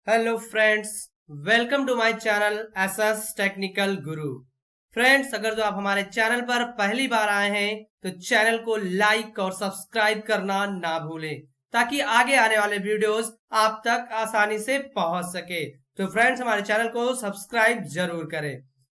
Hello friends, welcome to my channel SS technical Guru. Friends, अगर जो आप हमारे चैनल पर पहली बार आए हैं तो चैनल को लाइक और सब्सक्राइब करना ना भूलें ताकि आगे आने वाले वीडियोस आप तक आसानी से पहुंच सके। तो फ्रेंड्स, हमारे चैनल को सब्सक्राइब जरूर करें।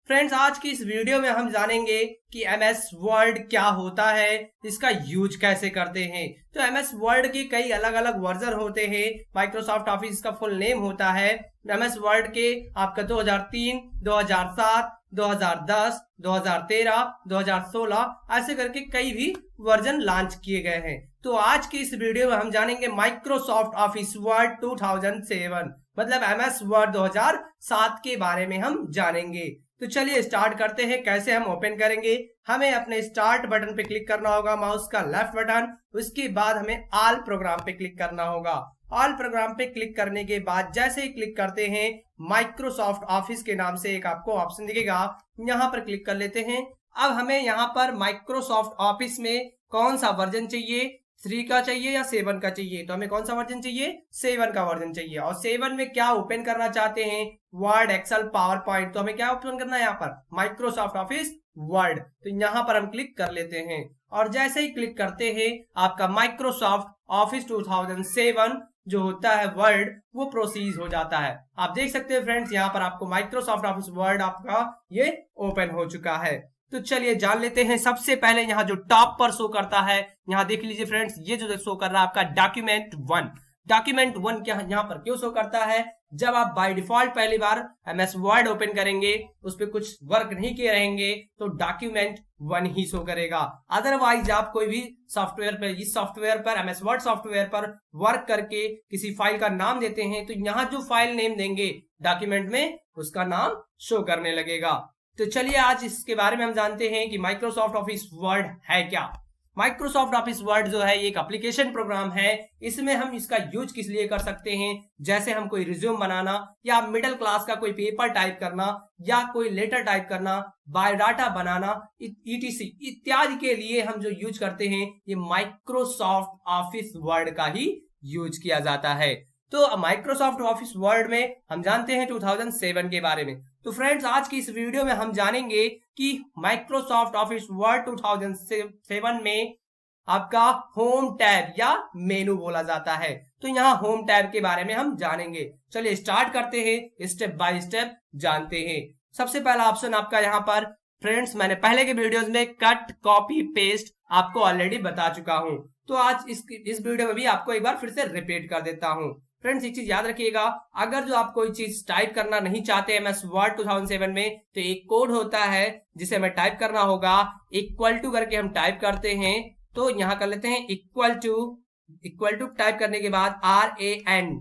फ्रेंड्स, आज की इस वीडियो में हम जानेंगे कि एमएस वर्ड क्या होता है, इसका यूज कैसे करते हैं। तो एमएस वर्ड के कई अलग अलग वर्जन होते हैं। माइक्रोसॉफ्ट ऑफिस का फुल नेम होता है एमएस वर्ड के आपका 2003, 2007, 2010, 2013, 2016 ऐसे करके कई भी वर्जन लॉन्च किए गए हैं। तो आज की इस वीडियो में हम जानेंगे माइक्रोसॉफ्ट ऑफिस वर्ड 2007 मतलब एमएस वर्ड 2007 के बारे में हम जानेंगे। तो चलिए स्टार्ट करते हैं। कैसे हम ओपन करेंगे, हमें अपने स्टार्ट बटन पे क्लिक करना होगा, माउस का लेफ्ट बटन। उसके बाद हमें ऑल प्रोग्राम पे क्लिक करना होगा। ऑल प्रोग्राम पे क्लिक करने के बाद जैसे ही क्लिक करते हैं माइक्रोसॉफ्ट ऑफिस के नाम से एक आपको ऑप्शन दिखेगा, यहाँ पर क्लिक कर लेते हैं। अब हमें यहाँ पर माइक्रोसॉफ्ट ऑफिस में कौन सा वर्जन चाहिए, 3 का चाहिए या 7 का चाहिए। तो हमें कौन सा वर्जन चाहिए, 7 का वर्जन चाहिए। और 7 में क्या ओपन करना चाहते हैं, वर्ड, एक्सेल, पावर पॉइंट। तो हमें क्या ओपन करना है यहाँ पर, माइक्रोसॉफ्ट ऑफिस वर्ड। तो यहाँ पर हम क्लिक कर लेते हैं और जैसे ही क्लिक करते हैं आपका माइक्रोसॉफ्ट ऑफिस 2007 जो होता है वर्ड वो प्रोसीड हो जाता है। आप देख सकते हैं फ्रेंड्स, यहाँ पर आपको माइक्रोसॉफ्ट ऑफिस वर्ड आपका ये ओपन हो चुका है। तो चलिए जान लेते हैं। सबसे पहले यहाँ जो टॉप पर शो करता है, यहाँ देख लीजिए फ्रेंड्स, ये जो शो कर रहा है आपका डॉक्यूमेंट 1। डॉक्यूमेंट 1 क्या यहाँ पर क्यों शो करता है, जब आप बाय डिफॉल्ट पहली बार एमएस वर्ड ओपन करेंगे, उस पर कुछ वर्क नहीं किए रहेंगे तो डॉक्यूमेंट 1 ही शो करेगा। अदरवाइज आप कोई भी सॉफ्टवेयर पर, इस सॉफ्टवेयर पर, एमएस वर्ड सॉफ्टवेयर पर वर्क करके किसी फाइल का नाम देते हैं तो यहाँ जो फाइल नेम देंगे डॉक्यूमेंट में उसका नाम शो करने लगेगा। तो चलिए आज इसके बारे में हम जानते हैं कि माइक्रोसॉफ्ट ऑफिस वर्ड है क्या। माइक्रोसॉफ्ट ऑफिस वर्ड जो है एक एप्लीकेशन प्रोग्राम है। इसमें हम इसका यूज किस लिए कर सकते हैं, जैसे हम कोई रिज्यूम बनाना या मिडिल क्लास का कोई पेपर टाइप करना या कोई लेटर टाइप करना, बायोडाटा बनाना, ईटीसी इत्यादि के लिए हम जो यूज करते हैं ये माइक्रोसॉफ्ट ऑफिस वर्ड का ही यूज किया जाता है। तो माइक्रोसॉफ्ट ऑफिस वर्ड में हम जानते हैं 2007 के बारे में। तो फ्रेंड्स, आज की इस वीडियो में हम जानेंगे कि माइक्रोसॉफ्ट ऑफिस वर्ड 2007 में आपका होम टैब या मेनू बोला जाता है। तो यहाँ होम टैब के बारे में हम जानेंगे। चलिए स्टार्ट करते हैं, स्टेप बाय स्टेप जानते हैं। सबसे पहला ऑप्शन आपका यहाँ पर फ्रेंड्स, मैंने पहले के वीडियोस में कट, कॉपी, पेस्ट आपको ऑलरेडी बता चुका हूँ। तो आज इस वीडियो में भी आपको एक बार फिर से रिपीट कर देता हूँ। फ्रेंड्स, एक चीज याद रखिएगा, अगर जो आप कोई चीज टाइप करना नहीं चाहते एमएस वर्ड 2007 में तो एक कोड होता है जिसे हमें टाइप करना होगा। इक्वल टू करके हम टाइप करते हैं, तो यहाँ कर लेते हैं इक्वल टू टाइप करने के बाद RAND,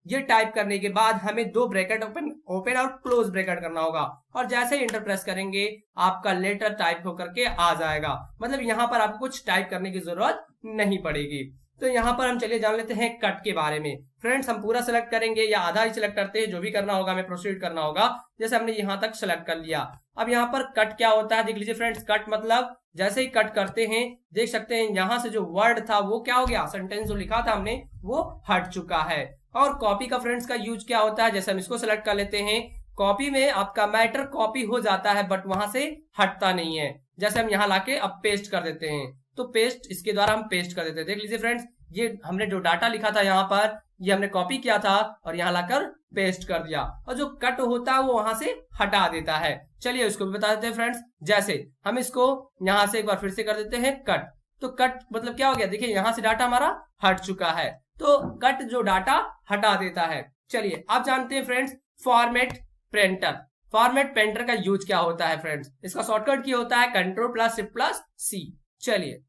ये टाइप करने के बाद हमें 2 ब्रैकेट ओपन और क्लोज ब्रैकेट करना होगा। और जैसे ही इंटर प्रेस करेंगे आपका लेटर टाइप होकर के आ जाएगा। मतलब यहाँ पर आपको कुछ टाइप करने की जरूरत नहीं पड़ेगी। तो यहाँ पर हम चलिए जान लेते हैं कट के बारे में। फ्रेंड्स, हम पूरा सेलेक्ट करेंगे या आधा ही सिलेक्ट करते हैं, जो भी करना होगा हमें प्रोसीड करना होगा। जैसे हमने यहाँ तक सेलेक्ट कर लिया। अब यहाँ पर कट क्या होता है देख लीजिए फ्रेंड्स। कट मतलब जैसे ही कट करते हैं देख सकते हैं यहाँ से जो वर्ड था वो क्या हो गया, सेंटेंस जो लिखा था हमने वो हट चुका है। और कॉपी का फ्रेंड्स का यूज क्या होता है, जैसे हम इसको सेलेक्ट कर लेते हैं। कॉपी में आपका मैटर कॉपी हो जाता है बट वहां से हटता नहीं है। जैसे हम यहाँ लाके अब पेस्ट कर देते हैं, तो पेस्ट इसके द्वारा हम पेस्ट कर देते हैं। देख लीजिए फ्रेंड्स, ये हमने जो डाटा लिखा था यहाँ पर ये हमने कॉपी किया था और यहाँ लाकर पेस्ट कर दिया। और जो कट होता है वो वहां से हटा देता है। चलिए इसको भी बता देते हैं फ्रेंड्स। जैसे हम इसको यहाँ से एक बार फिर से कर देते हैं कट, तो कट मतलब क्या हो गया, देखिए यहाँ से डाटा हमारा हट चुका है। तो कट जो डाटा हटा देता है। चलिए अब जानते हैं friends format printer. Format printer का यूज क्या होता है फ्रेंड्स, इसका शॉर्टकट की होता है Ctrl+Shift+C। चलिए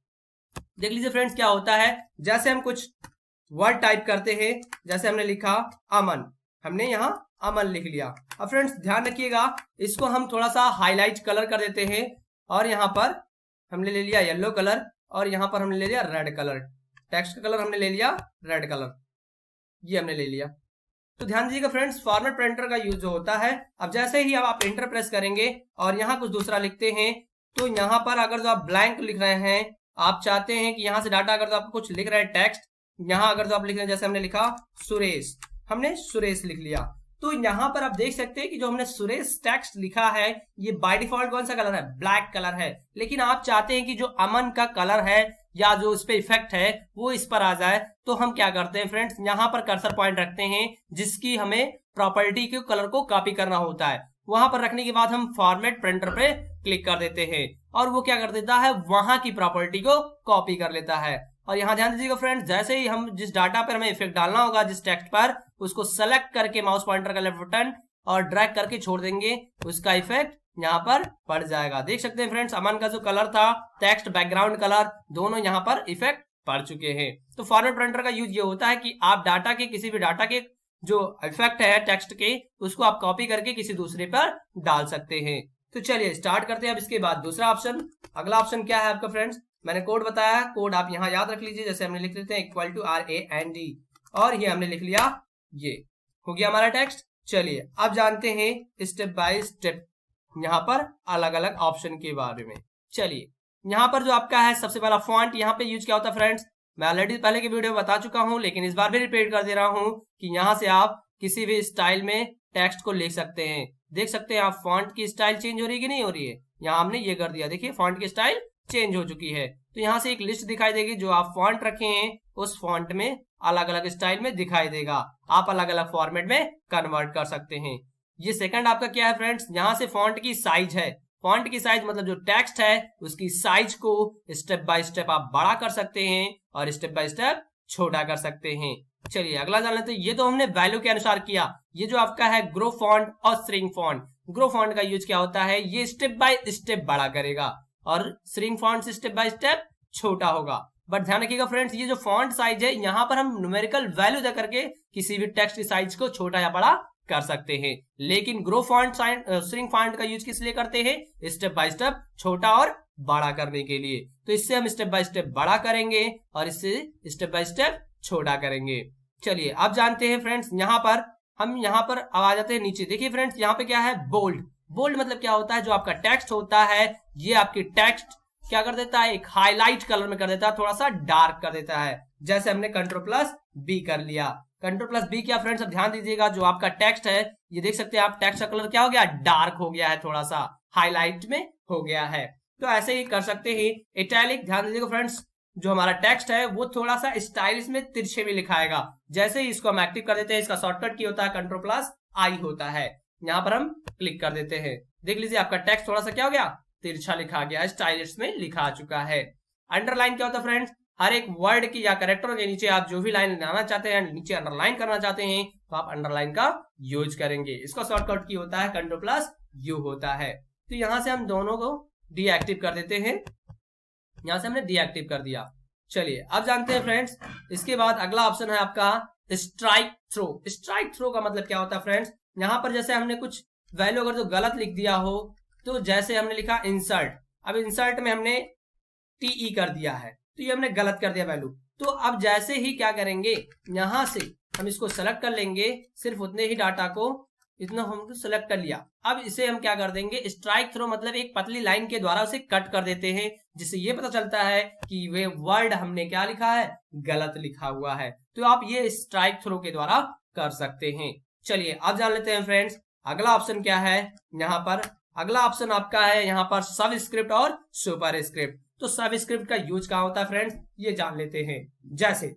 देख लीजिए फ्रेंड्स क्या होता है। जैसे हम कुछ वर्ड टाइप करते हैं, जैसे हमने लिखा अमन, हमने यहाँ अमन लिख लिया। अब फ्रेंड्स ध्यान रखिएगा, इसको हम थोड़ा सा हाईलाइट कलर कर देते हैं और यहाँ पर हमने ले लिया येलो कलर और यहाँ पर हमने ले लिया रेड कलर। टेक्स्ट का कलर हमने ले लिया रेड कलर, ये हमने ले लिया। तो ध्यान दीजिएगा फ्रेंड्स, फॉर्मेट प्रिंटर का यूज जो होता है, अब जैसे ही अब आप इंटर प्रेस करेंगे और यहाँ कुछ दूसरा लिखते हैं, तो यहाँ पर अगर जो आप ब्लैंक लिख रहे हैं, आप चाहते हैं कि यहाँ से डाटा अगर तो आप कुछ लिख रहे हैं टेक्स्ट, यहाँ अगर जो आप लिख रहे हैं जैसे हमने लिखा सुरेश, हमने सुरेश लिख लिया। तो यहाँ पर आप देख सकते हैं कि जो हमने सुरेश टेक्स्ट लिखा है ये बाय डिफॉल्ट कौन सा कलर है, ब्लैक कलर है। लेकिन आप चाहते हैं कि जो अमन का कलर है या जो उस पे इफेक्ट है वो इस पर आ जाए, तो हम क्या करते हैं फ्रेंड्स, यहाँ पर कर्सर पॉइंट रखते हैं जिसकी हमें प्रॉपर्टी के कलर को कॉपी करना होता है। वहां पर रखने के बाद हम फॉर्मेट प्रिंटर पे क्लिक कर देते हैं और वो क्या कर देता है, वहां की प्रॉपर्टी को कॉपी कर लेता है। और यहाँ ध्यान दीजिएगा फ्रेंड्स, जैसे ही हम जिस डाटा पर हमें इफेक्ट डालना होगा, जिस टेक्स्ट पर, उसको सेलेक्ट करके माउस पॉइंटर का लेफ्ट बटन और ड्रैग करके छोड़ देंगे, उसका इफेक्ट यहाँ पर पड़ जाएगा। देख सकते हैं फ्रेंड्स, अमन का जो कलर था, टेक्स्ट बैकग्राउंड कलर, दोनों यहाँ पर इफेक्ट पड़ चुके हैं। तो फॉर्मेट प्रिंटर का यूज ये होता है कि आप डाटा के, किसी भी डाटा के जो इफेक्ट है टेक्स्ट के, उसको आप कॉपी करके किसी दूसरे पर डाल सकते हैं। तो चलिए स्टार्ट करते हैं। अब इसके बाद दूसरा ऑप्शन, अगला ऑप्शन क्या है आपका फ्रेंड्स, मैंने कोड बताया, कोड आप यहाँ याद रख लीजिए। जैसे हमने लिख लेते हैं इक्वल टू RAND और ये हमने लिख लिया, ये हो गया हमारा टेक्स्ट। चलिए अब जानते हैं स्टेप बाय स्टेप यहाँ पर अलग अलग ऑप्शन के बारे में। चलिए यहाँ पर जो आपका है सबसे पहला फॉन्ट, यहाँ पे यूज क्या होता है फ्रेंड्स, मैं ऑलरेडी पहले की वीडियो बता चुका हूं, लेकिन इस बार भी रिपीट कर दे रहा हूं कि यहाँ से आप किसी भी स्टाइल में टेक्स्ट को लिख सकते हैं। देख सकते हैं आप फॉन्ट की स्टाइल चेंज हो रही है कि नहीं हो रही है, यहाँ हमने ये कर दिया, देखिए फॉन्ट की स्टाइल चेंज हो चुकी है। तो यहाँ से एक लिस्ट दिखाई देगी, जो आप फॉन्ट रखे हैं उस फॉन्ट में अलग अलग स्टाइल में दिखाई देगा, आप अलग अलग फॉर्मेट में कन्वर्ट कर सकते हैं। ये सेकंड आपका क्या है फ्रेंड्स, यहाँ से फॉन्ट की साइज है, फॉन्ट की साइज मतलब जो टेक्स्ट है उसकी साइज को स्टेप बाय स्टेप आप बड़ा कर सकते हैं और स्टेप बाय स्टेप छोटा कर सकते हैं। चलिए अगला जान लेते हैं। ये तो हमने वैल्यू के अनुसार किया। ये जो आपका है ग्रो फॉन्ट और श्रिंक फॉन्ट, ग्रो फॉन्ट का यूज क्या होता है, ये स्टेप बाय स्टेप बड़ा करेगा और श्रिंक फॉन्ट से स्टेप बाय स्टेप छोटा होगा। बट ध्यान रखिएगा फ्रेंड्स, ये जो फॉन्ट साइज है यहाँ पर हम न्यूमेरिकल वैल्यू दे करके किसी भी टेक्स्ट की साइज को छोटा या बड़ा कर सकते हैं। लेकिन ग्रो फॉन्ट श्रिंक फॉन्ट का यूज किस लिए करते हैं, स्टेप बाय स्टेप छोटा और बड़ा करने के लिए। तो इससे हम स्टेप बाय स्टेप बड़ा करेंगे और इससे स्टेप बाय स्टेप छोटा करेंगे। चलिए अब जानते हैं फ्रेंड्स, यहाँ पर हम यहाँ पर अब आ जाते हैं नीचे। देखिए फ्रेंड्स यहाँ पे क्या है, बोल्ड। बोल्ड मतलब क्या होता है, जो आपका टेक्स्ट होता है ये आपकी टेक्स्ट क्या कर देता है, एक हाईलाइट कलर में कर देता है, थोड़ा सा डार्क कर देता है। जैसे हमने Ctrl+B कर लिया। Ctrl+B क्या फ्रेंड्स, अब ध्यान दीजिएगा, जो आपका टेक्स्ट है ये देख सकते हैं आप, टेक्स्ट का कलर क्या हो गया, डार्क हो गया है, थोड़ा सा हाईलाइट में हो गया है। तो ऐसे ही कर सकते हैं। इटैलिक, ध्यान दीजिएगा फ्रेंड्स, जो हमारा टेक्स्ट है वो थोड़ा सा स्टाइलिश में तिरछे में लिखाएगा। जैसे ही इसको हम एक्टिव कर देते हैं, इसका शॉर्टकट की होता है Ctrl+I होता है, यहाँ पर हम क्लिक कर देते हैं। देख लीजिए आपका टेक्स्ट थोड़ा सा क्या हो गया, तिरछा लिखा गया, स्टाइलिश में लिखा चुका है। अंडरलाइन क्या होता है फ्रेंड्स, हर एक वर्ड की या कैरेक्टर के नीचे आप जो भी लाइन लाना चाहते हैं, नीचे अंडरलाइन करना चाहते हैं, तो आप अंडरलाइन का यूज करेंगे। इसका शॉर्टकट की होता है Ctrl+U होता है। तो यहां से हम दोनों को डीएक्टिव कर देते हैं, यहां से हमने डीएक्टिव कर दिया। चलिए अब जानते हैं फ्रेंड्स, इसके बाद अगला ऑप्शन है आपका स्ट्राइक थ्रो। स्ट्राइक थ्रो का मतलब क्या होता है फ्रेंड्स, यहाँ पर जैसे हमने कुछ वैल्यू अगर जो गलत लिख दिया हो, तो जैसे हमने लिखा इंसर्ट, अब इंसर्ट में हमने TE कर दिया है, तो ये हमने गलत कर दिया वैल्यू। तो अब जैसे ही क्या करेंगे, यहां से हम इसको सेलेक्ट कर लेंगे, सिर्फ उतने ही डाटा को, इतना हमको सेलेक्ट कर लिया। अब इसे हम क्या कर देंगे, स्ट्राइक थ्रो मतलब एक पतली लाइन के द्वारा उसे कट कर देते हैं, जिससे ये पता चलता है कि वे वर्ड हमने क्या लिखा है, गलत लिखा हुआ है। तो आप ये स्ट्राइक थ्रो के द्वारा कर सकते हैं। चलिए अब जान लेते हैं फ्रेंड्स, अगला ऑप्शन क्या है। यहाँ पर अगला ऑप्शन आपका है यहाँ पर सबस्क्रिप्ट और सुपरस्क्रिप्ट। तो सबस्क्रिप्ट का यूज कहाँ होता है फ्रेंड्स, ये जान लेते हैं। जैसे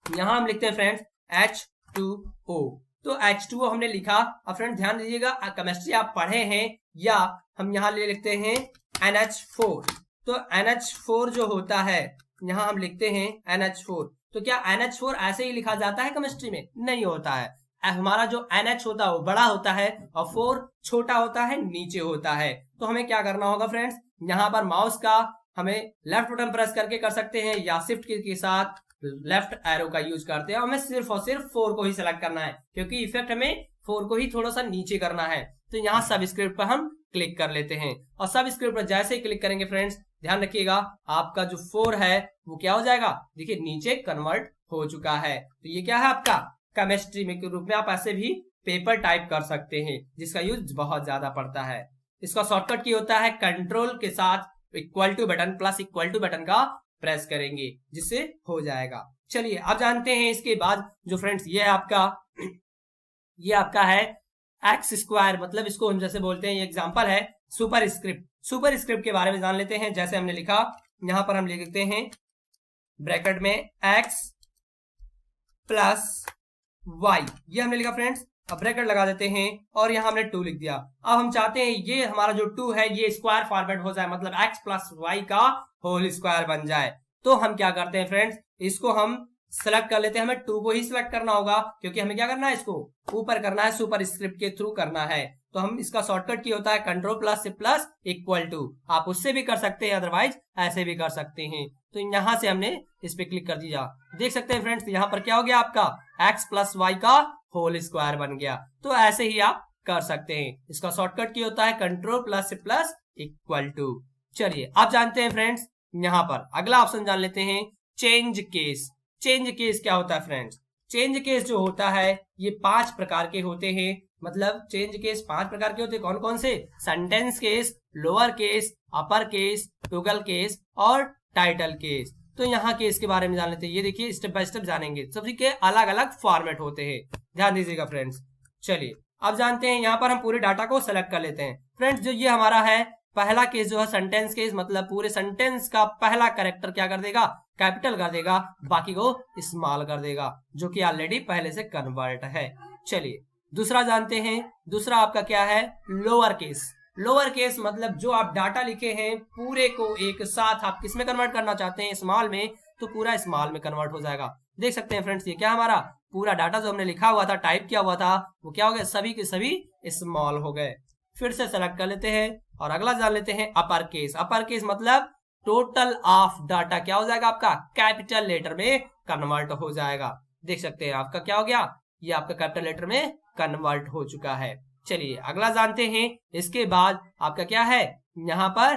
यहां हम लिखते हैं फ्रेंड्स H2O, तो H2O हमने लिखा। अब फ्रेंड्स ध्यान दीजिएगा, केमिस्ट्री आप पढ़े हैं, या हम यहाँ ले लिखते हैं NH4। तो NH4 जो होता है, यहाँ हम लिखते हैं NH4। तो क्या NH4 ऐसे ही लिखा जाता है केमिस्ट्री में, नहीं होता है। हमारा जो NH होता है वो बड़ा होता है और 4 छोटा होता है, नीचे होता है। तो हमें क्या करना होगा फ्रेंड्स, यहाँ पर माउस का हमें लेफ्ट बटन प्रेस करके कर सकते हैं, या शिफ्ट के साथ लेफ्ट एरो का यूज करते हैं। हमें सिर्फ और सिर्फ 4 को ही सिलेक्ट करना है, क्योंकि इफेक्ट हमें 4 को ही थोड़ा सा नीचे करना है। तो यहाँ सबस्क्रिप्ट पर हम क्लिक कर लेते हैं, और सबस्क्रिप्ट पर जैसे ही क्लिक करेंगे फ्रेंड्स, ध्यान रखिएगा आपका जो 4 है वो क्या हो जाएगा, देखिए नीचे कन्वर्ट हो चुका है। तो ये क्या है आपका केमिस्ट्री में के रूप में आप ऐसे भी पेपर टाइप कर सकते हैं, जिसका यूज बहुत ज्यादा पड़ता है। इसका शॉर्टकट की होता है कंट्रोल के साथ equal to button plus equal to button का प्रेस करेंगे, जिससे हो जाएगा। चलिए अब जानते हैं इसके बाद जो फ्रेंड्स ये आपका है एक्स स्क्वायर, मतलब इसको हम जैसे बोलते हैं, ये एग्जांपल है सुपर स्क्रिप्ट। सुपर स्क्रिप्ट के बारे में जान लेते हैं। जैसे हमने लिखा, यहां पर हम लिखते हैं ब्रैकेट में एक्स प्लस वाई, ये हमने लिखा फ्रेंड्स। अब ब्रैकेट लगा देते हैं और यहां हमने 2 लिख दिया। अब हम चाहते हैं ये हमारा जो 2 है ये स्क्वायर फॉर्मेट हो जाए, मतलब एक्स प्लस वाई का होल स्क्वायर बन जाए। तो हम क्या करते हैं फ्रेंड्स, इसको हम सेलेक्ट कर लेते हैं। हमें 2 को ही सिलेक्ट करना होगा क्योंकि हमें क्या करना है, इसको ऊपर करना है, सुपर स्क्रिप्ट के थ्रू करना है। तो हम इसका शॉर्टकट की होता है कंट्रोल प्लस से प्लस इक्वल टू। आप उससे भी कर सकते हैं, अदरवाइज ऐसे भी कर सकते हैं। तो यहां से हमने इस पे क्लिक कर दिया। देख सकते हैं फ्रेंड्स यहाँ पर क्या हो गया, आपका एक्स प्लस वाई का होल स्क्वायर बन गया। तो ऐसे ही आप कर सकते हैं। इसका शॉर्टकट की होता है कंट्रोल प्लस से प्लस इक्वल टू। चलिए आप जानते हैं फ्रेंड्स, यहाँ पर अगला ऑप्शन जान लेते हैं चेंज केस। चेंज केस क्या होता है फ्रेंड्स, चेंज केस जो होता है ये 5 प्रकार के होते हैं। मतलब चेंज केस 5 प्रकार के होते हैं। कौन कौन से, sentence case, lower case, upper case, toggle case और टाइटल केस। तो यहाँ केस के बारे में जान लेते हैं। ये देखिए स्टेप बाय स्टेप जानेंगे, सभी के अलग अलग फॉर्मेट होते हैं, ध्यान दीजिएगा फ्रेंड्स। चलिए अब जानते हैं, यहाँ पर हम पूरे डाटा को सेलेक्ट कर लेते हैं फ्रेंड्स। जो ये हमारा है पहला केस जो है सेंटेंस केस, मतलब पूरे सेंटेंस का पहला कैरेक्टर क्या कर देगा, कैपिटल कर देगा, बाकी को स्मॉल कर देगा, जो कि ऑलरेडी पहले से कन्वर्ट है। चलिए दूसरा जानते हैं, दूसरा आपका क्या है, लोअर केस। लोअर केस मतलब जो आप डाटा लिखे हैं पूरे को एक साथ आप किस में कन्वर्ट करना चाहते हैं, स्मॉल में, तो पूरा स्मॉल में कन्वर्ट हो जाएगा। देख सकते हैं फ्रेंड्स, ये क्या हमारा पूरा डाटा जो हमने लिखा हुआ था, टाइप किया हुआ था, वो क्या हो गया, सभी के सभी स्मॉल हो गए। फिर से सेलेक्ट कर लेते हैं और अगला जान लेते हैं अपर केस। अपर केस मतलब टोटल ऑफ डाटा क्या हो जाएगा, आपका कैपिटल लेटर में कन्वर्ट हो जाएगा। देख सकते हैं आपका क्या हो गया, ये आपका कैपिटल लेटर में कन्वर्ट हो चुका है। चलिए अगला जानते हैं। इसके बाद आपका क्या है, यहाँ पर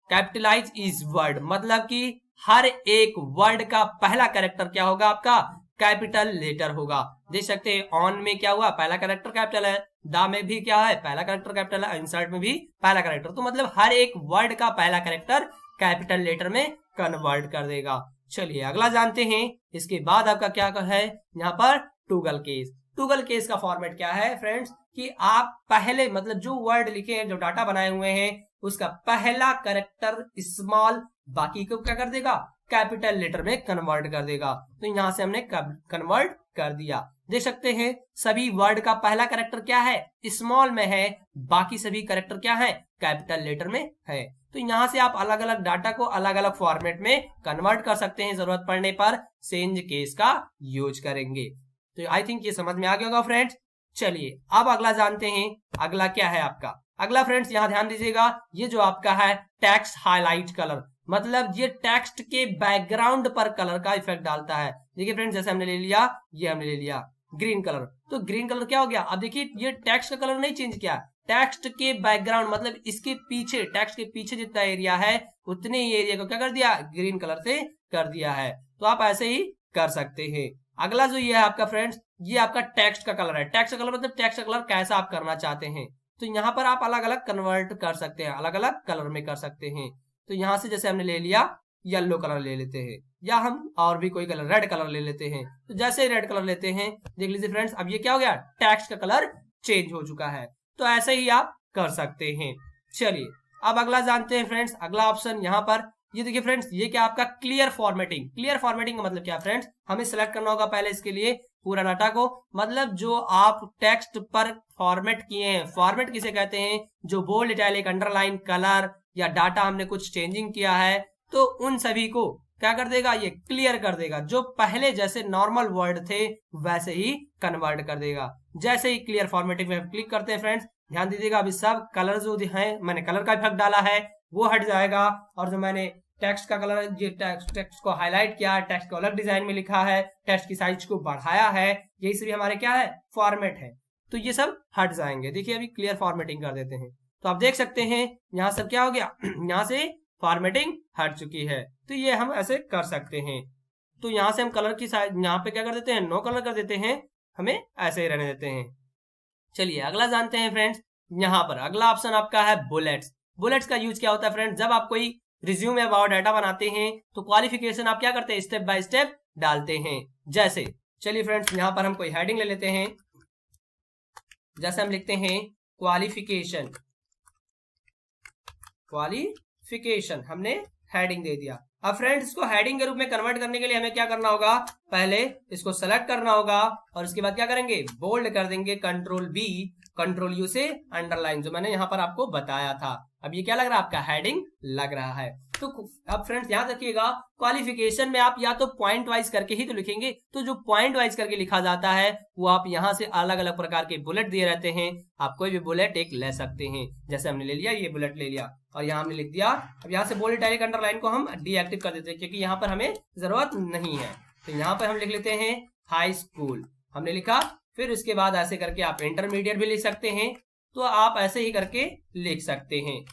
कैपिटलाइज इज वर्ड, मतलब कि हर एक वर्ड का पहला कैरेक्टर क्या होगा, आपका कैपिटल लेटर होगा। देख सकते हैं ऑन में क्या हुआ, पहला कैरेक्टर कैपिटल है, द में भी क्या है, पहला कैरेक्टर कैपिटल है, इंसर्ट में भी पहला कैरेक्टर। तो मतलब हर एक वर्ड का पहला कैरेक्टर कैपिटल लेटर में कन्वर्ट कर देगा। चलिए अगला जानते हैं। इसके बाद आपका क्या है, यहाँ पर टॉगल केस। टॉगल केस का फॉर्मेट क्या है फ्रेंड्स, कि आप पहले मतलब जो वर्ड लिखे हैं, जो डाटा बनाए हुए हैं, उसका पहला कैरेक्टर स्मॉल, बाकी को क्या कर देगा, कैपिटल लेटर में कन्वर्ट कर देगा। तो यहां से हमने कन्वर्ट कर दिया। देख सकते हैं सभी वर्ड का पहला कैरेक्टर क्या है, स्मॉल में है, बाकी सभी कैरेक्टर क्या है, कैपिटल लेटर में है। तो यहां से आप अलग अलग डाटा को अलग अलग फॉर्मेट में कन्वर्ट कर सकते हैं। जरूरत पड़ने पर चेंज केस का यूज करेंगे। तो आई थिंक ये समझ में आ गया होगा फ्रेंड्स। चलिए अब अगला जानते हैं। अगला क्या है आपका, अगला फ्रेंड्स यहाँ ध्यान दीजिएगा, ये जो आपका है टेक्स्ट हाईलाइट कलर, मतलब ये टेक्स्ट के बैकग्राउंड पर कलर का इफेक्ट डालता है। देखिए फ्रेंड्स, जैसे हमने ले लिया, ये हमने ले लिया ग्रीन कलर, तो ग्रीन कलर क्या हो गया, अब देखिए ये टेक्स्ट का कलर नहीं चेंज किया, टेक्स्ट के बैकग्राउंड मतलब इसके पीछे, टेक्स्ट के पीछे जितना एरिया है उतने ही एरिया को क्या कर दिया, ग्रीन कलर से कर दिया है। तो आप ऐसे ही कर सकते हैं। अगला जो ये है आपका फ्रेंड्स, ये आपका टेक्स्ट का कलर है। टेक्स्ट का कलर मतलब टेक्स्ट का कलर कैसा आप करना चाहते हैं, तो यहाँ पर आप अलग अलग कन्वर्ट कर सकते हैं, अलग अलग कलर में कर सकते हैं। तो यहाँ से जैसे हमने ले लिया येलो कलर ले लेते हैं, या हम और भी कोई कलर रेड कलर ले लेते हैं। तो जैसे रेड कलर लेते हैं, देख लीजिए फ्रेंड्स, अब ये क्या हो गया, टेक्स्ट का कलर चेंज हो चुका है। तो ऐसे ही आप कर सकते हैं। चलिए अब अगला जानते हैं फ्रेंड्स। अगला ऑप्शन यहाँ पर ये देखिए फ्रेंड्स, ये क्या आपका क्लियर फॉर्मेटिंग। क्लियर फॉर्मेटिंग का मतलब क्या फ्रेंड्स, हमें सिलेक्ट करना होगा पहले इसके लिए पूरा डाटा को, मतलब जो आप टेक्स्ट पर फॉर्मेट किए हैं, फॉर्मेट किसे कहते हैं, जो बोल्ड, इटैलिक, अंडरलाइन, कलर या डाटा हमने कुछ चेंजिंग किया है, तो उन सभी को क्या कर देगा, ये क्लियर कर देगा। जो पहले जैसे नॉर्मल वर्ड थे वैसे ही कन्वर्ट कर देगा। जैसे ही क्लियर फॉर्मेटिंग में क्लिक करते हैं फ्रेंड्स, ध्यान दीजिएगा अभी सब कलर जो है, मैंने कलर का इफेक्ट डाला है वो हट जाएगा, और जो मैंने टेक्स्ट का कलर, ये टेक्स्ट को हाईलाइट किया, टेक्स्ट को अलग डिजाइन में लिखा है, टेक्स्ट की साइज को बढ़ाया है, यही सभी हमारे क्या है, फॉर्मेट है, तो ये सब हट जाएंगे। देखिए अभी क्लियर फॉर्मेटिंग कर देते हैं, तो आप देख सकते हैं यहाँ सब क्या हो गया, यहाँ से फॉर्मेटिंग हट चुकी है। तो ये हम ऐसे कर सकते हैं। तो यहाँ से हम कलर की साइज यहाँ पे क्या कर देते हैं, नो कलर कर देते हैं, हमें ऐसे ही रहने देते हैं। चलिए अगला जानते हैं फ्रेंड्स। यहाँ पर अगला ऑप्शन आपका है बुलेट्स। बुलेट्स का यूज क्या होता है फ्रेंड्स, जब आप कोई रिज्यूम या बायोडाटा बनाते हैं तो क्वालिफिकेशन आप क्या करते हैं, स्टेप बाय स्टेप डालते हैं। जैसे चलिए फ्रेंड्स यहाँ पर हम कोई हेडिंग ले लेते हैं। जैसे हम लिखते हैं क्वालिफिकेशन, क्वालिफिकेशन हमने हेडिंग दे दिया। अब फ्रेंड्स इसको हेडिंग के रूप में कन्वर्ट करने के लिए हमें क्या करना होगा, पहले इसको सेलेक्ट करना होगा और उसके बाद क्या करेंगे, बोल्ड कर देंगे, कंट्रोल बी कंट्रोल यू से अंडरलाइन, जो मैंने यहाँ पर आपको बताया था। अब ये क्या लग रहा है, आपका हेडिंग लग रहा है। तो अब फ्रेंड्स ध्यान रखिएगा, क्वालिफिकेशन में आप या तो पॉइंट वाइज करके ही तो लिखेंगे, तो जो पॉइंट वाइज करके लिखा जाता है वो आप यहाँ से अलग अलग प्रकार के बुलेट दिए रहते हैं, आप कोई भी बुलेट एक ले सकते हैं। जैसे हमने ले लिया, ये बुलेट ले लिया और यहाँ हमने लिख दिया। अब यहाँ से बोल्ड इटैलिक अंडरलाइन को हम डीएक्टिव कर देते हैं क्योंकि यहाँ पर हमें जरूरत नहीं है। तो यहाँ पर हम लिख लेते हैं हाई स्कूल, हमने लिखा। फिर उसके बाद ऐसे करके आप इंटरमीडिएट भी लिख सकते हैं, तो आप ऐसे ही करके लिख सकते हैं,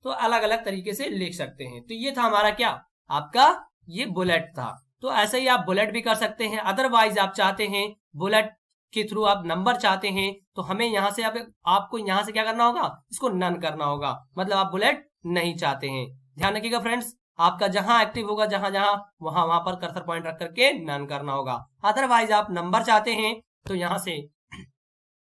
तो अलग अलग तरीके से लिख सकते हैं। तो ये था हमारा क्या, आपका ये बुलेट था। तो ऐसे ही आप बुलेट भी कर सकते हैं। अदरवाइज आप चाहते हैं बुलेट के थ्रू आप नंबर चाहते हैं, तो हमें यहाँ से आपको यहाँ से क्या करना होगा, इसको नन करना होगा, मतलब आप बुलेट नहीं चाहते हैं। ध्यान रखिएगा फ्रेंड्स, आपका जहां एक्टिव होगा जहां जहां वहां पर कर्सर पॉइंट रख करके नन करना होगा। अदरवाइज आप नंबर चाहते हैं तो यहाँ से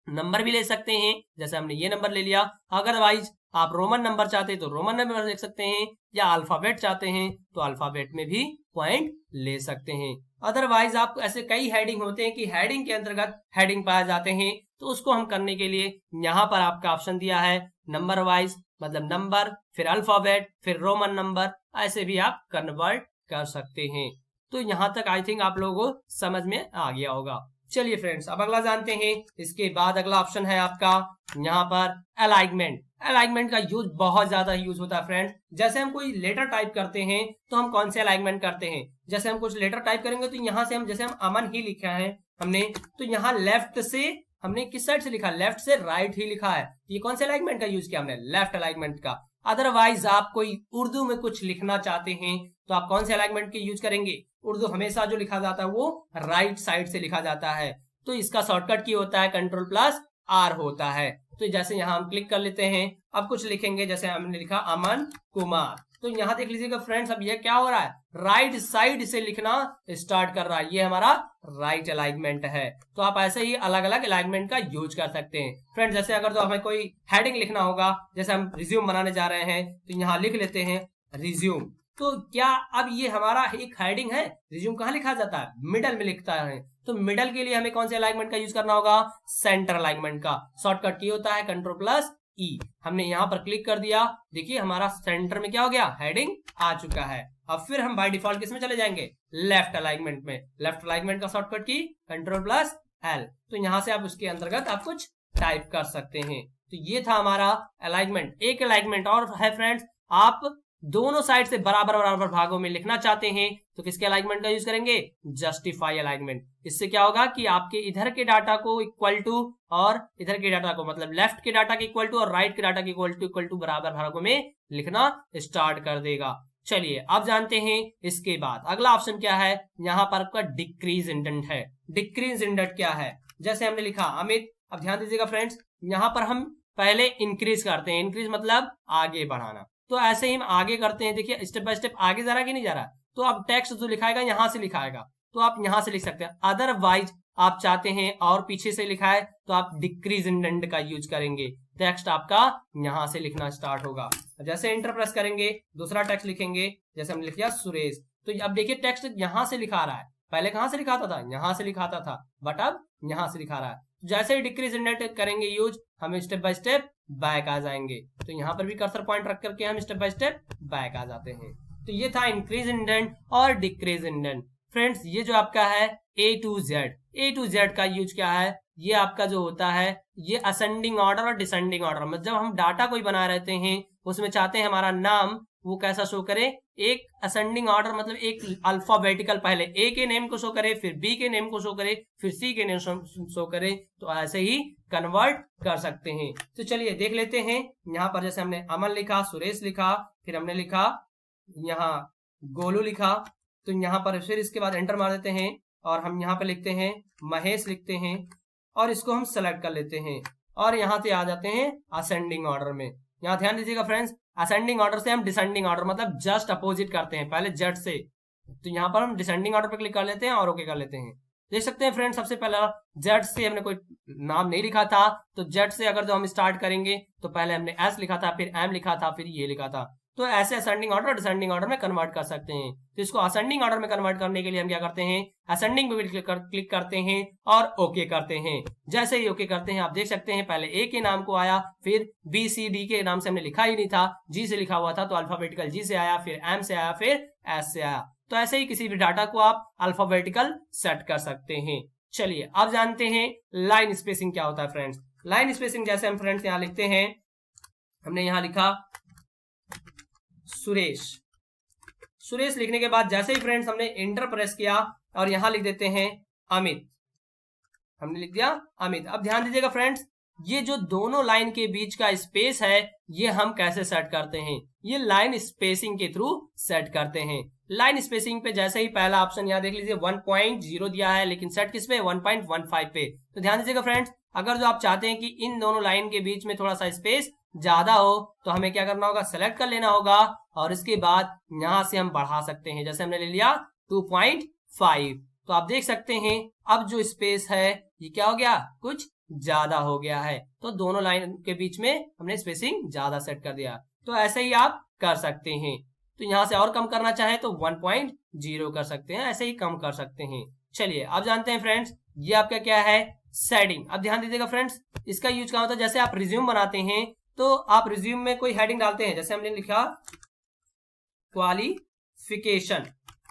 नंबर भी ले सकते हैं, जैसे हमने ये नंबर ले लिया। अदरवाइज आप रोमन नंबर चाहते हैं तो रोमन नंबर लिख सकते हैं, या अल्फाबेट चाहते हैं तो अल्फाबेट में भी पॉइंट ले सकते हैं। अदरवाइज आप ऐसे कई हेडिंग होते हैं कि हेडिंग के अंतर्गत हेडिंग पाए जाते हैं, तो उसको हम करने के लिए यहाँ पर आपका ऑप्शन दिया है नंबर वाइज, मतलब नंबर फिर अल्फाबेट फिर रोमन नंबर, ऐसे भी आप कन्वर्ट कर सकते हैं। तो यहाँ तक आई थिंक आप लोगों को समझ में आ गया होगा। चलिए फ्रेंड्स अब अगला जानते हैं। इसके बाद अगला ऑप्शन है आपका यहाँ पर अलाइनमेंट। अलाइनमेंट का यूज बहुत ज्यादा यूज होता है फ्रेंड्स। जैसे हम कोई लेटर टाइप करते हैं तो हम कौन से अलाइनमेंट करते हैं, जैसे हम कुछ लेटर टाइप करेंगे तो यहाँ से हम, जैसे हम अमन ही लिखा है हमने, तो यहाँ लेफ्ट से हमने किस साइड से लिखा, लेफ्ट से राइट ही लिखा है। ये कौन से अलाइनमेंट का यूज किया हमने, लेफ्ट अलाइनमेंट का। अदरवाइज आप कोई उर्दू में कुछ लिखना चाहते हैं तो आप कौन से अलाइनमेंट के यूज करेंगे, उर्दू हमेशा जो लिखा जाता है वो राइट साइड से लिखा जाता है, तो इसका शॉर्टकट की होता है कंट्रोल प्लस आर होता है। तो जैसे यहाँ हम क्लिक कर लेते हैं, अब कुछ लिखेंगे, जैसे हमने लिखा अमन कुमार, तो यहाँ देख लीजिएगा फ्रेंड्स, अब ये क्या हो रहा है, राइट साइड से लिखना स्टार्ट कर रहा है, ये हमारा राइट अलाइनमेंट है। तो आप ऐसे ही अलग अलग अलाइनमेंट का यूज कर सकते हैं फ्रेंड्स। जैसे अगर तो हमें कोई हेडिंग लिखना होगा, जैसे हम रिज्यूम बनाने जा रहे हैं तो यहाँ लिख लेते हैं रिज्यूम, तो क्या अब ये हमारा एक हेडिंग है। रिज्यूम कहाँ लिखा जाता है, मिडल में लिखता है, तो मिडल के लिए हमें कौन से अलाइनमेंट का यूज करना होगा, सेंटर अलाइनमेंट का। शॉर्टकट की होता है कंट्रोल प्लस ई। हमने यहाँ पर क्लिक कर दिया, देखिए हमारा सेंटर में क्या हो गया, हेडिंग आ चुका है। अब फिर हम बाय डिफॉल्ट किसमें चले जाएंगे, लेफ्ट अलाइनमेंट में। लेफ्ट अलाइनमेंट का शॉर्टकट की कंट्रोल प्लस एल, तो यहाँ से आप उसके अंतर्गत आप कुछ टाइप कर सकते हैं। तो ये था हमारा अलाइनमेंट। एक अलाइनमेंट और है फ्रेंड्स, आप दोनों साइड से बराबर बराबर भागों में लिखना चाहते हैं तो किसके अलाइनमेंट का यूज करेंगे, जस्टिफाई अलाइनमेंट। इससे क्या होगा कि आपके इधर के डाटा को इक्वल टू और इधर के डाटा को, मतलब लेफ्ट के डाटा के इक्वल टू और राइट के डाटा के इक्वल टू बराबर भागों में लिखना स्टार्ट कर देगा। चलिए अब जानते हैं इसके बाद अगला ऑप्शन क्या है। यहाँ पर आपका डिक्रीज इंडेंट है। डिक्रीज इंडेंट क्या है, जैसे हमने लिखा अमित, अब ध्यान दीजिएगा फ्रेंड्स, यहाँ पर हम पहले इंक्रीज करते हैं, इंक्रीज मतलब आगे बढ़ाना, तो ऐसे ही हम आगे करते हैं। देखिए स्टेप बाय स्टेप आगे जा रहा है कि नहीं जा रहा है, तो अब टेक्स्ट जो लिखाएगा यहाँ से लिखाएगा, तो आप यहाँ से लिख सकते हैं। अदरवाइज आप चाहते हैं और पीछे से लिखा है तो आप डिक्रीज इंडेंट का यूज करेंगे, टेक्स्ट आपका यहाँ से लिखना स्टार्ट होगा। जैसे एंटर प्रेस करेंगे दूसरा टेक्स्ट लिखेंगे, जैसे हमने लिख दिया सुरेश, तो अब देखिए टेक्स्ट यहाँ से लिखा रहा है, पहले कहाँ से लिखाता था, यहाँ से लिखाता था, बट अब यहाँ से लिखा रहा है। जैसे ही डिक्रीज इंडेंट करेंगे यूज, हम स्टेप बाय स्टेप बैक आ जाएंगे, तो यहाँ पर भी कर्सर पॉइंट रख करके हम स्टेप बाय स्टेप बैक आ जाते हैं। तो ये था इंक्रीज इंडेंट और डिक्रीज इंडेंट। फ्रेंड्स ये जो आपका है ए टू जेड का यूज क्या है, ये आपका जो होता है ये असेंडिंग ऑर्डर और डिसेंडिंग ऑर्डर, मतलब जब हम डाटा कोई बना रहते हैं उसमें चाहते हैं हमारा नाम वो कैसा शो करे, एक असेंडिंग ऑर्डर, मतलब एक अल्फाबेटिकल, पहले ए के नेम को शो करे, फिर बी के नेम को शो करे, फिर सी के नेम शो करे, तो ऐसे ही कन्वर्ट कर सकते हैं। तो चलिए देख लेते हैं। यहाँ पर जैसे हमने अमन लिखा, सुरेश लिखा, फिर हमने लिखा यहाँ गोलू लिखा, तो यहाँ पर फिर इसके बाद एंटर मार देते हैं और हम यहाँ पे लिखते हैं महेश लिखते हैं और इसको हम सेलेक्ट कर लेते हैं और यहाँ से आ जाते हैं असेंडिंग ऑर्डर में। यहाँ ध्यान दीजिएगा फ्रेंड्स, असेंडिंग ऑर्डर से हम डिसेंडिंग ऑर्डर मतलब जस्ट अपोजिट करते हैं, पहले जेड से तो यहाँ पर हम डिसेंडिंग ऑर्डर पर क्लिक कर लेते हैं और ओके कर लेते हैं। देख सकते हैं फ्रेंड, सबसे पहला जेड से हमने कोई नाम नहीं लिखा था, तो जेड से अगर जो हम स्टार्ट करेंगे तो पहले हमने एस लिखा था, फिर एम लिखा था, फिर ये लिखा था। तो ऐसे असेंडिंग ऑर्डर डिसेंडिंग ऑर्डर में कन्वर्ट कर सकते हैं। तो इसको असेंडिंग ऑर्डर में कन्वर्ट करने के लिए हम क्या करते हैं, असेंडिंग पे क्लिक करते हैं और ओके करते हैं। जैसे ही ओके करते हैं आप देख सकते हैं पहले ए के नाम को आया, फिर बी सी डी के नाम से हमने लिखा ही नहीं था, जी से लिखा हुआ था तो अल्फाबेटिकल जी से आया, फिर एम से आया, फिर एस से आया। तो ऐसे ही किसी भी डाटा को आप अल्फाबेटिकल सेट कर सकते हैं। चलिए अब जानते हैं लाइन स्पेसिंग क्या होता है फ्रेंड्स। लाइन स्पेसिंग जैसे हम फ्रेंड्स यहां लिखते हैं, हमने यहां लिखा सुरेश। सुरेश लिखने के बाद जैसे ही फ्रेंड्स हमने एंटर प्रेस किया और यहां लिख देते हैं अमित, हमने लिख दिया अमित। अब ध्यान दीजिएगा फ्रेंड्स, ये जो दोनों लाइन के बीच का स्पेस है ये हम कैसे सेट करते हैं, ये लाइन स्पेसिंग के थ्रू सेट करते हैं। लाइन स्पेसिंग पे जैसे ही पहला ऑप्शन यहाँ देख लीजिए 1.0 दिया है, लेकिन सेट किस पे, 1.15 पे। तो ध्यान दीजिएगा फ्रेंड्स, अगर जो आप चाहते हैं कि इन दोनों लाइन के बीच में थोड़ा सा स्पेस ज्यादा हो तो हमें क्या करना होगा, सेलेक्ट कर लेना होगा और इसके बाद यहां से हम बढ़ा सकते हैं। जैसे हमने ले लिया 2.5, तो आप देख सकते हैं अब जो स्पेस है ये क्या हो गया, कुछ ज्यादा हो गया है। तो दोनों लाइन के बीच में हमने स्पेसिंग ज्यादा सेट कर दिया। तो ऐसे ही आप कर सकते हैं। तो यहां से और कम करना चाहे तो 1.0 कर सकते हैं, ऐसे ही कम कर सकते हैं। चलिए अब जानते हैं फ्रेंड्स, ये आपका क्या है, शेडिंग। अब ध्यान दीजिएगा फ्रेंड्स, इसका यूज क्या होता है, जैसे आप रिज्यूम बनाते हैं तो आप रिज्यूम में कोई हेडिंग डालते हैं, जैसे हमने लिखा क्वालिफिकेशन,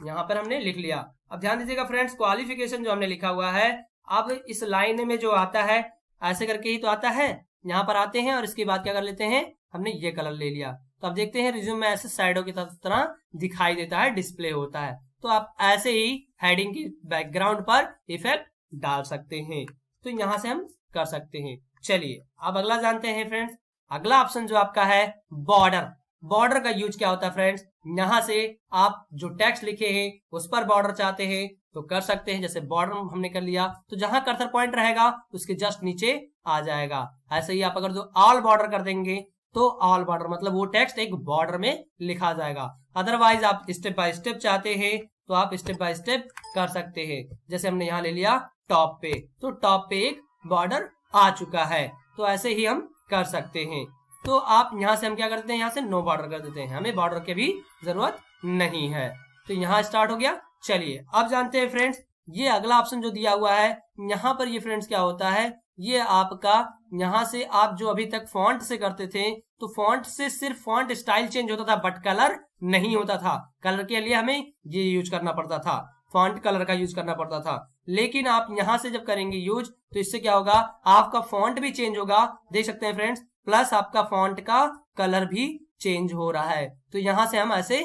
यहां पर हमने लिख लिया। अब ध्यान दीजिएगा फ्रेंड्स, क्वालिफिकेशन जो हमने लिखा हुआ है, अब इस लाइन में जो आता है ऐसे करके ही तो आता है, यहाँ पर आते हैं और इसके बाद क्या कर लेते हैं, हमने ये कलर ले लिया। तो अब देखते हैं रिज्यूम में ऐसे साइडों की तरह दिखाई देता है, डिस्प्ले होता है। तो आप ऐसे ही हेडिंग की बैकग्राउंड पर इफेक्ट डाल सकते हैं। तो यहां से हम कर सकते हैं। चलिए अब अगला जानते हैं फ्रेंड्स। अगला ऑप्शन जो आपका है बॉर्डर। बॉर्डर का यूज क्या होता है फ्रेंड्स, यहां से आप जो टेक्स्ट लिखे हैं उस पर बॉर्डर चाहते हैं तो कर सकते हैं। जैसे बॉर्डर हमने कर लिया तो जहां कर्सर पॉइंट रहेगा उसके जस्ट नीचे आ जाएगा। ऐसे ही आप अगर जो ऑल बॉर्डर कर देंगे तो ऑल बॉर्डर मतलब वो टेक्स्ट एक बॉर्डर में लिखा जाएगा। अदरवाइज आप स्टेप बाय स्टेप चाहते हैं तो आप स्टेप बाय स्टेप कर सकते हैं। जैसे हमने यहाँ ले लिया टॉप पे, तो टॉप पे एक बॉर्डर आ चुका है। तो ऐसे ही हम कर सकते हैं। तो आप यहां से हम क्या करते हैं, यहाँ से नो बॉर्डर कर देते हैं, हमें बॉर्डर की भी जरूरत नहीं है। तो यहाँ स्टार्ट हो गया। चलिए अब जानते हैं फ्रेंड्स, ये अगला ऑप्शन जो दिया हुआ है यहाँ पर, ये फ्रेंड्स क्या होता है, ये आपका यहाँ से आप जो अभी तक फॉन्ट से करते थे तो फॉन्ट से सिर्फ फॉन्ट स्टाइल चेंज होता था बट कलर नहीं होता था। कलर के लिए हमें ये यूज करना पड़ता था, फॉन्ट कलर का यूज करना पड़ता था। लेकिन आप यहां से जब करेंगे यूज तो इससे क्या होगा, आपका फॉन्ट भी चेंज होगा, देख सकते हैं फ्रेंड्स, प्लस आपका फॉन्ट का कलर भी चेंज हो रहा है। तो यहां से हम ऐसे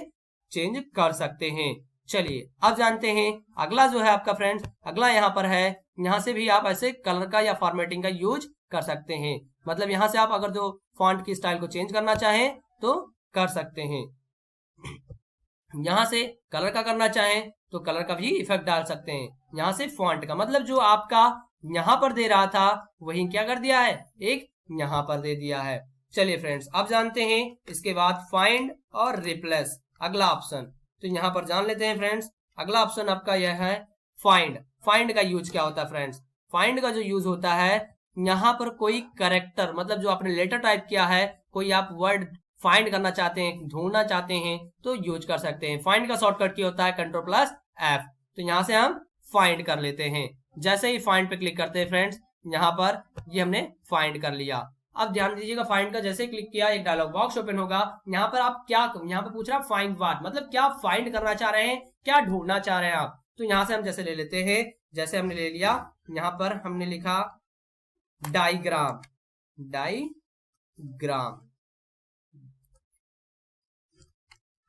चेंज कर सकते हैं। चलिए अब जानते हैं अगला जो है आपका फ्रेंड्स, अगला यहाँ पर है, यहाँ से भी आप ऐसे कलर का या फॉर्मेटिंग का यूज कर सकते हैं। मतलब यहाँ से आप अगर जो फॉन्ट की स्टाइल को चेंज करना चाहें तो कर सकते हैं। यहाँ से कलर का करना चाहें तो कलर का भी इफेक्ट डाल सकते हैं। यहाँ से फॉन्ट का मतलब जो आपका यहाँ पर दे रहा था वही क्या कर दिया है, एक यहाँ पर दे दिया है। चलिए फ्रेंड्स अब जानते हैं इसके बाद फाइंड और रिप्लेस, अगला ऑप्शन। तो यहाँ पर जान लेते हैं फ्रेंड्स, अगला ऑप्शन आपका यह है फाइंड। फाइंड का यूज क्या होता है फ्रेंड्स, फाइंड का जो यूज होता है, यहाँ पर कोई करेक्टर मतलब जो आपने लेटर टाइप किया है, कोई आप वर्ड फाइंड करना चाहते हैं, ढूंढना चाहते हैं तो यूज कर सकते हैं। फाइंड का शॉर्टकट क्या होता है, Ctrl+F। तो यहाँ से हम फाइंड कर लेते हैं। जैसे ही फाइंड पे क्लिक करते हैं फ्रेंड्स, यहाँ पर ये हमने फाइंड कर लिया। अब ध्यान दीजिएगा, फाइंड का जैसे क्लिक किया एक डायलॉग बॉक्स ओपन होगा। यहाँ पर आप क्या, यहाँ पर पूछ रहा है फाइंड व्हाट, मतलब क्या फाइंड करना चाह रहे हैं, क्या ढूंढना चाह रहे हैं आप। तो यहाँ से हम जैसे ले लेते हैं, जैसे हमने ले लिया, यहाँ पर हमने लिखा डायग्राम, डायग्राम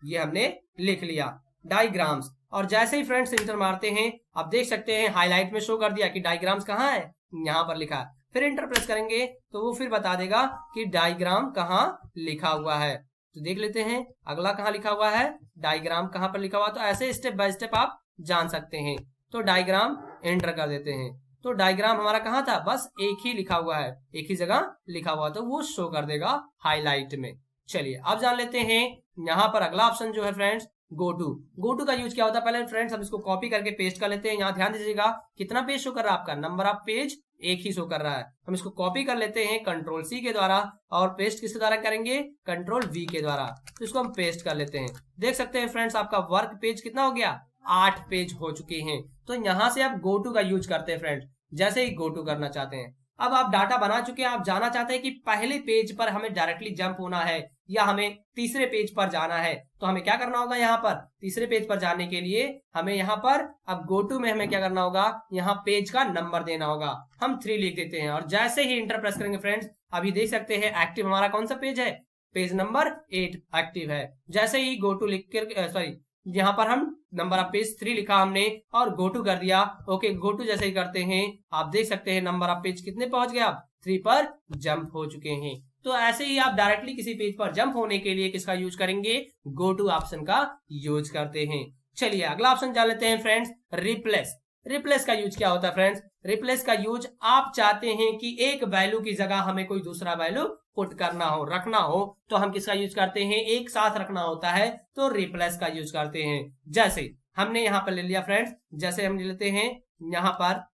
ये हमने लिख लिया डायग्राम्स। और जैसे ही फ्रेंड्स इंटर मारते हैं आप देख सकते हैं हाईलाइट में शो कर दिया कि डायग्राम्स कहाँ है, यहाँ पर लिखा है। फिर इंटर प्रेस करेंगे तो वो फिर बता देगा कि डायग्राम कहाँ लिखा हुआ है। तो देख लेते हैं अगला कहाँ लिखा हुआ है, डायग्राम कहाँ पर लिखा हुआ। तो ऐसे स्टेप बाय स्टेप आप जान सकते हैं। तो डायग्राम एंटर कर देते हैं, तो डायग्राम हमारा कहाँ था, बस एक ही लिखा हुआ है, एक ही जगह लिखा हुआ, तो वो शो कर देगा हाईलाइट में। चलिए अब जान लेते हैं यहाँ पर अगला ऑप्शन जो है फ्रेंड्स, गो टू का यूज क्या होता है, पहले फ्रेंड्स हम इसको कॉपी करके पेस्ट कर लेते हैं। यहाँ ध्यान दीजिएगा कितना पेज शो कर रहा है आपका, नंबर ऑफ पेज एक ही शो कर रहा है। हम इसको कॉपी कर लेते हैं कंट्रोल सी के द्वारा और पेस्ट किसके द्वारा करेंगे, कंट्रोल वी के द्वारा। तो इसको हम पेस्ट कर लेते हैं। देख सकते हैं फ्रेंड्स आपका वर्क पेज कितना हो गया, 8 पेज हो चुके हैं। तो यहाँ से आप गो टू का यूज करते हैं फ्रेंड्स, जैसे ही गो टू करना चाहते हैं। अब आप डाटा बना चुके हैं, आप जाना चाहते हैं कि पहले पेज पर हमें डायरेक्टली जंप होना है या हमें तीसरे पेज पर जाना है। तो हमें क्या करना होगा, यहाँ पर तीसरे पेज पर जाने के लिए हमें यहाँ पर अब गो टू में हमें क्या करना होगा, यहाँ पेज का नंबर देना होगा। हम 3 लिख देते हैं और जैसे ही इंटर प्रेस करेंगे फ्रेंड्स, अभी देख सकते हैं एक्टिव हमारा कौन सा पेज है, पेज नंबर 8 एक्टिव है। जैसे ही गो टू लिख कर सॉरी यहाँ पर हम नंबर ऑफ पेज 3 लिखा हमने और गो टू कर दिया। ओके, गो टू जैसे ही करते हैं आप देख सकते हैं नंबर ऑफ पेज कितने पहुंच गए, आप 3 पर जंप हो चुके हैं। तो ऐसे ही आप डायरेक्टली किसी पेज पर जंप होने के लिए किसका यूज करेंगे, गो टू ऑप्शन का यूज करते हैं। चलिए अगला ऑप्शन जान लेते हैं फ्रेंड्स, रिप्लेस। रिप्लेस का यूज क्या होता है फ्रेंड्स, रिप्लेस का यूज आप चाहते हैं कि एक वैल्यू की जगह हमें कोई दूसरा वैल्यू पुट करना हो, रखना हो, तो हम किसका यूज करते हैं, एक साथ रखना होता है तो रिप्लेस का यूज करते हैं। जैसे हमने यहाँ पर ले लिया फ्रेंड्स, जैसे हम ले लेते हैं यहाँ पर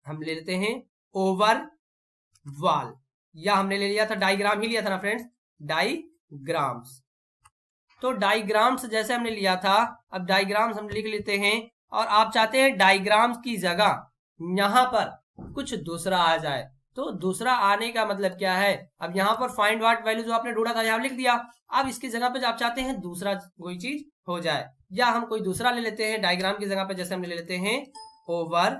हम ले लेते हैं ओवर वॉल, या हमने ले लिया था डायग्राम ही लिया था ना फ्रेंड्स, डायग्राम्स। तो डायग्राम्स जैसे हमने लिया था, अब डायग्राम्स हम लिख लेते हैं और आप चाहते हैं डायग्राम्स की जगह यहाँ पर कुछ दूसरा आ जाए। तो दूसरा आने का मतलब क्या है, अब यहाँ पर फाइंड व्हाट वैल्यू जो आपने ढूंढा था यहाँ लिख दिया। अब इसकी जगह पे आप चाहते हैं दूसरा कोई चीज हो जाए, या हम कोई दूसरा ले लेते हैं डायग्राम की जगह पे, जैसे हम ले लेते हैं ओवर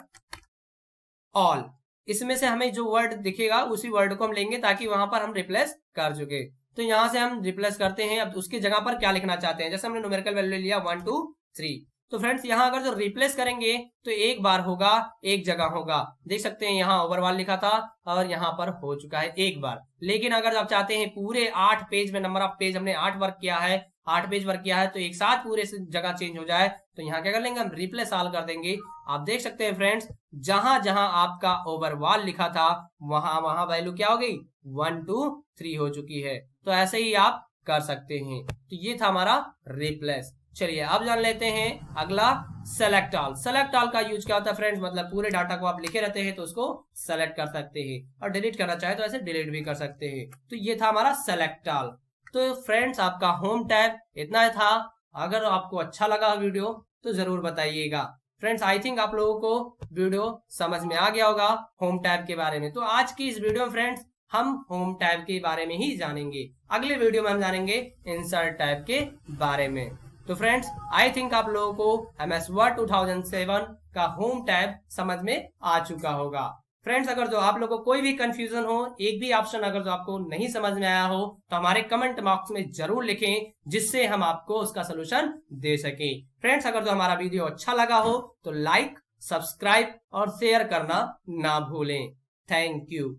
ऑल। इसमें से हमें जो वर्ड दिखेगा उसी वर्ड को हम लेंगे ताकि वहां पर हम रिप्लेस कर चुके। तो यहाँ से हम रिप्लेस करते हैं। अब उसकी जगह पर क्या लिखना चाहते हैं, जैसे हमने न्यूमेरिकल वैल्यू ले लिया 1 2 3। तो फ्रेंड्स यहाँ अगर जो रिप्लेस करेंगे तो एक बार होगा, एक जगह होगा। देख सकते हैं यहाँ ओवरऑल लिखा था और यहाँ पर हो चुका है एक बार। लेकिन अगर आप चाहते हैं पूरे 8 पेज में, नंबर ऑफ पेज हमने 8 वर्क किया है, 8 पेज वर्क किया है, तो एक साथ पूरे जगह चेंज हो जाए, तो यहाँ क्या कर लेंगे, हम रिप्लेस ऑल कर देंगे। आप देख सकते हैं फ्रेंड्स जहां जहां आपका ओवरऑल लिखा था वहां वहां वैल्यू क्या हो गई, 1 2 3 हो चुकी है। तो ऐसे ही आप कर सकते हैं। तो ये था हमारा रिप्लेस। चलिए अब जान लेते हैं अगला, सेलेक्ट ऑल। सेलेक्ट ऑल का यूज क्या होता है फ्रेंड्स, मतलब पूरे डाटा को आप लिखे रहते हैं तो उसको सेलेक्ट कर सकते हैं और डिलीट करना चाहे तो ऐसे डिलीट भी कर सकते हैं। तो ये था हमारा सेलेक्ट ऑल। तो फ्रेंड्स आपका होम टैब इतना था। अगर आपको अच्छा लगा वीडियो तो जरूर बताइएगा। फ्रेंड्स आई थिंक आप लोगों को वीडियो समझ में आ गया होगा होम टैब के बारे में। तो आज की इस वीडियो में फ्रेंड्स हम होम टैब के बारे में ही जानेंगे। अगले वीडियो में हम जानेंगे इंसर्ट टैब के बारे में। तो फ्रेंड्स आई थिंक आप लोगों को MS Word 2007 का होम टैब समझ में आ चुका होगा। फ्रेंड्स अगर जो आप लोगों को कोई भी कंफ्यूजन हो, एक भी ऑप्शन अगर जो आपको नहीं समझ में आया हो, तो हमारे कमेंट बॉक्स में जरूर लिखें, जिससे हम आपको उसका सोल्यूशन दे सके। फ्रेंड्स अगर जो हमारा वीडियो अच्छा लगा हो तो लाइक, सब्सक्राइब और शेयर करना ना भूलें। Thank you.